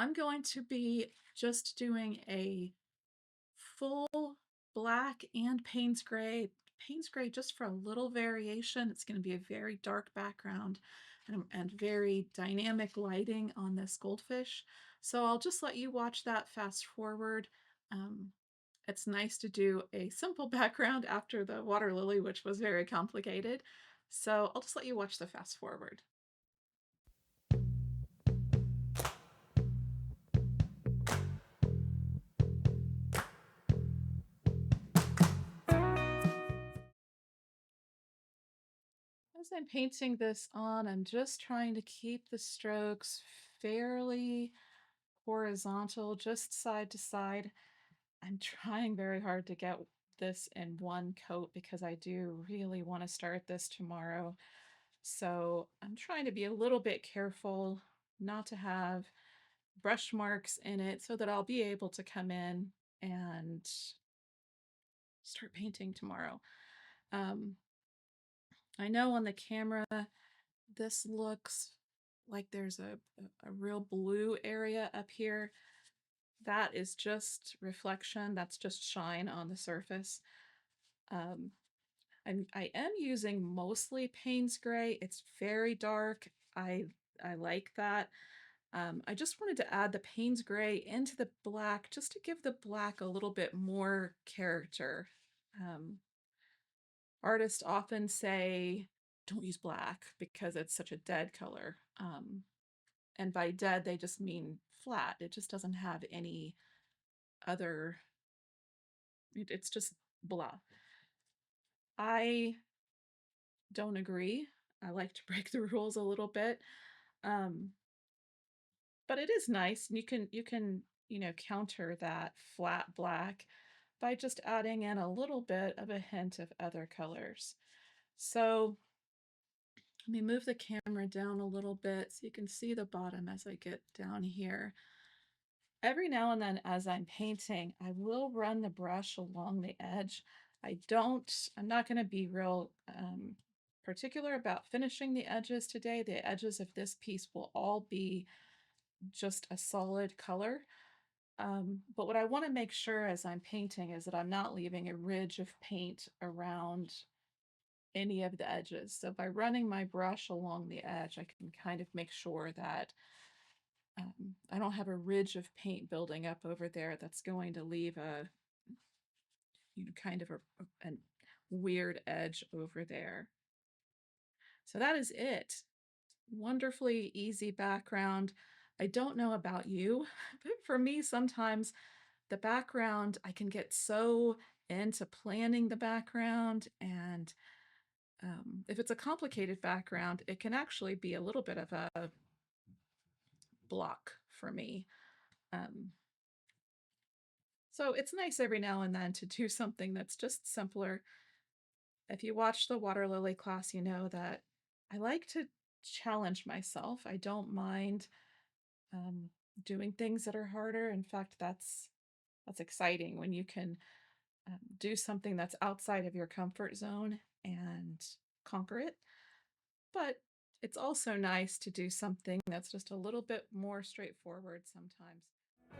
I'm going to be just doing a full black and Payne's gray. Payne's gray just for a little variation. It's going to be a very dark background and very dynamic lighting on this goldfish. So I'll just let you watch that fast forward. Um, it's nice to do a simple background after the water lily, which was very complicated. So I'll just let you watch the fast forward. As I'm painting this on, I'm just trying to keep the strokes fairly horizontal, just side to side. I'm trying very hard to get this in one coat because I do really want to start this tomorrow. So I'm trying to be a little bit careful not to have brush marks in it so that I'll be able to come in and start painting tomorrow. Um, I know on the camera this looks like there's a real blue area up here. That is just reflection. That's just shine on the surface. Um, I am using mostly Payne's gray. It's very dark. I like that. I just wanted to add the Payne's gray into the black just to give the black a little bit more character. Um, Artists often say, don't use black because it's such a dead color. And by dead, they just mean flat. It just doesn't have any other, it's just blah. I don't agree. I like to break the rules a little bit. Um, but it is nice. And you can counter that flat black by just adding in a little bit of a hint of other colors. So let me move the camera down a little bit so you can see the bottom as I get down here. Every now and then as I'm painting, I will run the brush along the edge. I'm not going to be real particular about finishing the edges today. The edges of this piece will all be just a solid color. But what I want to make sure as I'm painting is that I'm not leaving a ridge of paint around any of the edges. So by running my brush along the edge, I can kind of make sure that I don't have a ridge of paint building up over there that's going to leave a, kind of a weird edge over there. So that is it. Wonderfully easy background. I don't know about you, but for me, sometimes the background, I can get so into planning the background. And if it's a complicated background, it can actually be a little bit of a block for me. Um, so it's nice every now and then to do something that's just simpler. If you watch the water lily class, you know that I like to challenge myself. I don't mind um, doing things that are harder. In fact, that's exciting when you can do something that's outside of your comfort zone and conquer it. But it's also nice to do something that's just a little bit more straightforward sometimes.